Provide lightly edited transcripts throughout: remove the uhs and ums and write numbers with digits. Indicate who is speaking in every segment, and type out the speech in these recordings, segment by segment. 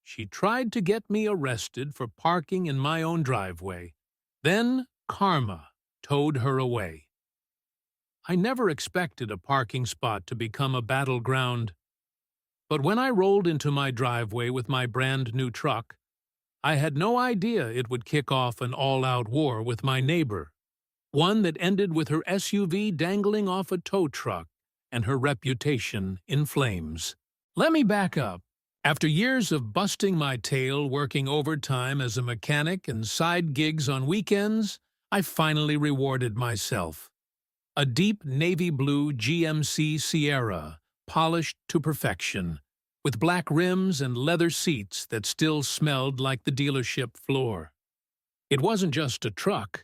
Speaker 1: she tried to get me arrested for parking in my own driveway. Then karma towed her away. I never expected a parking spot to become a battleground. But when I rolled into my driveway with my brand new truck, I had no idea it would kick off an all-out war with my neighbor, one that ended with her SUV dangling off a tow truck and her reputation in flames. Let me back up. After years of busting my tail working overtime as a mechanic and side gigs on weekends, I finally rewarded myself. A deep navy blue GMC Sierra, polished to perfection, with black rims and leather seats that still smelled like the dealership floor. It wasn't just a truck.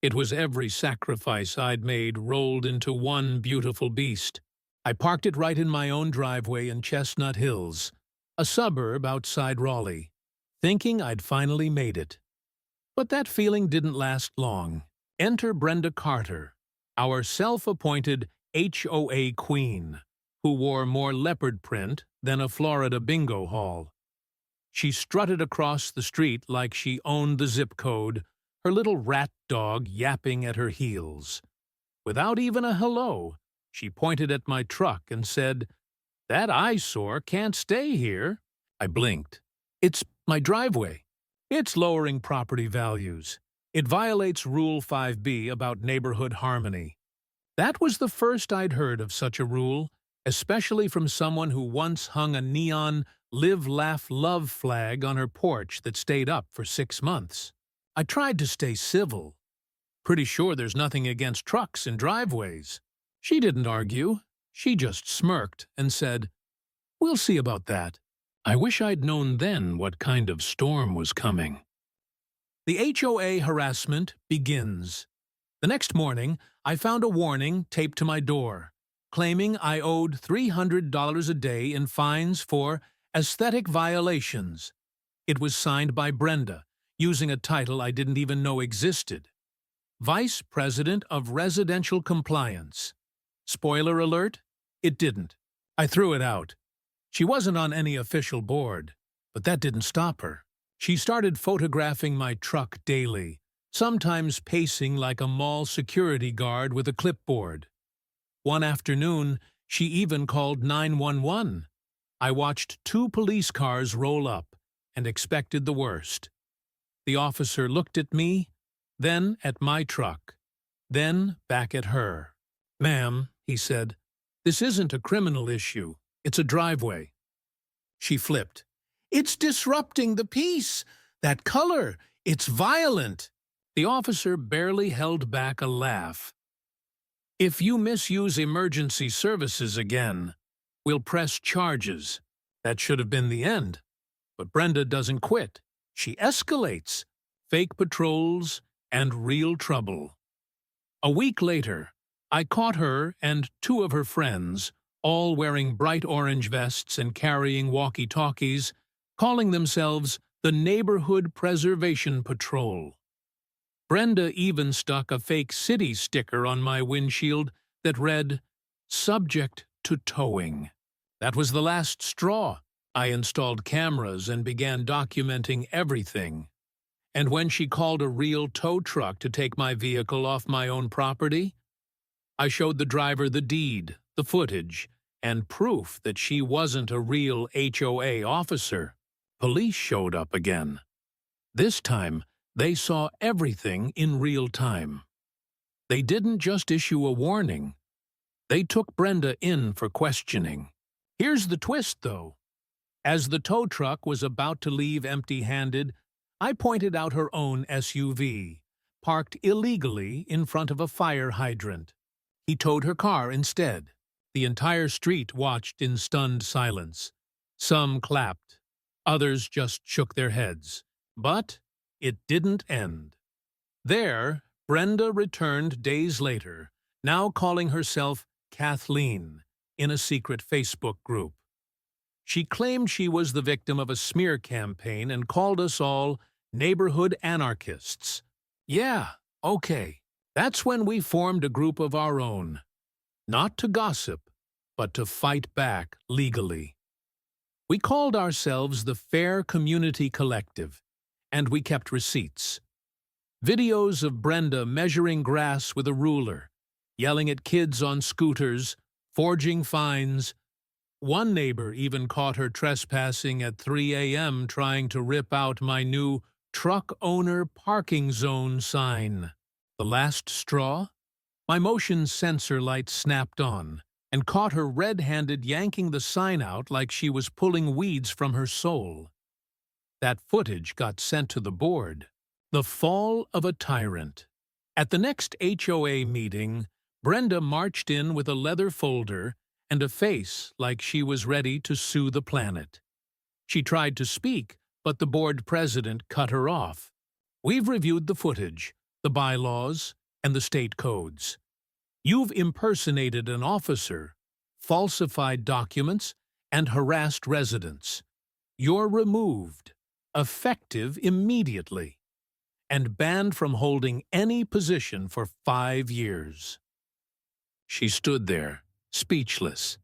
Speaker 1: It was every sacrifice I'd made rolled into one beautiful beast. I parked it right in my own driveway in Chestnut Hills, a suburb outside Raleigh, thinking I'd finally made it. But that feeling didn't last long. Enter Brenda Carter, our self-appointed HOA queen, who wore more leopard print than a Florida bingo hall. She strutted across the street like she owned the zip code, her little rat dog yapping at her heels. Without even a hello, she pointed at my truck and said, "That eyesore can't stay here." I blinked. "It's my driveway. It's lowering property values. It violates Rule 5B about neighborhood harmony." That was the first I'd heard of such a rule, especially from someone who once hung a neon Live, Laugh, Love flag on her porch that stayed up for 6 months. I tried to stay civil. Pretty sure there's nothing against trucks in driveways. She didn't argue. She just smirked and said, "We'll see about that." I wish I'd known then what kind of storm was coming. The HOA harassment begins. The next morning, I found a warning taped to my door, claiming I owed $300 a day in fines for aesthetic violations. It was signed by Brenda, using a title I didn't even know existed. Vice President of Residential Compliance. Spoiler alert, it didn't. I threw it out. She wasn't on any official board, but that didn't stop her. She started photographing my truck daily, sometimes pacing like a mall security guard with a clipboard. One afternoon, she even called 911. I watched 2 police cars roll up and expected the worst. The officer looked at me, then at my truck, then back at her. "Ma'am," he said, "this isn't a criminal issue. It's a driveway." She flipped. "It's disrupting the peace. That color, it's violent." The officer barely held back a laugh. "If you misuse emergency services again, we'll press charges." That should have been the end. But Brenda doesn't quit. She escalates. Fake patrols and real trouble. A week later, I caught her and 2 of her friends, all wearing bright orange vests and carrying walkie-talkies, calling themselves the Neighborhood Preservation Patrol. Brenda even stuck a fake city sticker on my windshield that read, "Subject to towing." That was the last straw. I installed cameras and began documenting everything. And when she called a real tow truck to take my vehicle off my own property, I showed the driver the deed, the footage, and proof that she wasn't a real HOA officer. Police showed up again. This time, they saw everything in real time. They didn't just issue a warning. They took Brenda in for questioning. Here's the twist, though. As the tow truck was about to leave empty-handed, I pointed out her own SUV, parked illegally in front of a fire hydrant. He towed her car instead. The entire street watched in stunned silence. Some clapped. Others just shook their heads. But it didn't end. There, Brenda returned days later, now calling herself Kathleen, in a secret Facebook group. She claimed she was the victim of a smear campaign and called us all neighborhood anarchists. Yeah, okay. That's when we formed a group of our own. Not to gossip, but to fight back legally. We called ourselves the Fair Community Collective, and we kept receipts. Videos of Brenda measuring grass with a ruler, yelling at kids on scooters, forging fines. One neighbor even caught her trespassing at 3 a.m. trying to rip out my new truck owner parking zone sign. The last straw? My motion sensor light snapped on and caught her red-handed yanking the sign out like she was pulling weeds from her soul. That footage got sent to the board. The fall of a tyrant. At the next HOA meeting, Brenda marched in with a leather folder and a face like she was ready to sue the planet. She tried to speak, but the board president cut her off. We've reviewed the footage, the bylaws, and the state codes. You've impersonated an officer, falsified documents, and harassed residents. You're removed, effective immediately, and banned from holding any position for 5 years. She stood there, speechless.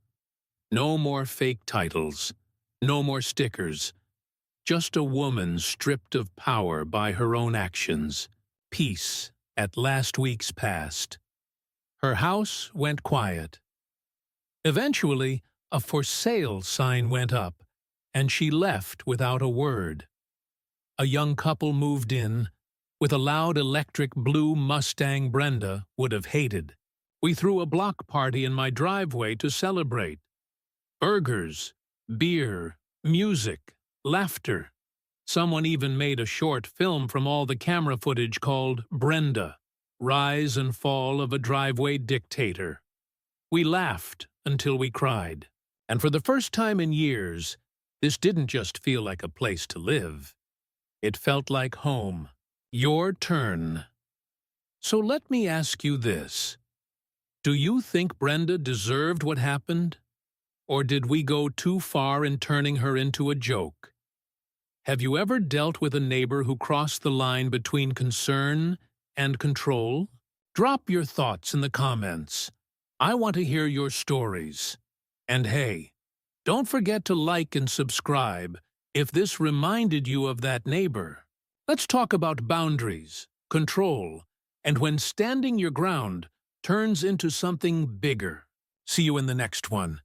Speaker 1: No more fake titles, no more stickers. Just a woman stripped of power by her own actions. Peace at last week's past. Her house went quiet. Eventually, a for sale sign went up, and she left without a word. A young couple moved in, with a loud electric blue Mustang Brenda would have hated. We threw a block party in my driveway to celebrate. Burgers, beer, music, laughter. Someone even made a short film from all the camera footage called Brenda, Rise and Fall of a Driveway Dictator. We laughed until we cried. And for the first time in years, this didn't just feel like a place to live. It felt like home. Your turn. So let me ask you this. Do you think Brenda deserved what happened? Or did we go too far in turning her into a joke? Have you ever dealt with a neighbor who crossed the line between concern and control? Drop your thoughts in the comments. I want to hear your stories. And hey, don't forget to like and subscribe if this reminded you of that neighbor. Let's talk about boundaries, control, and when standing your ground turns into something bigger. See you in the next one.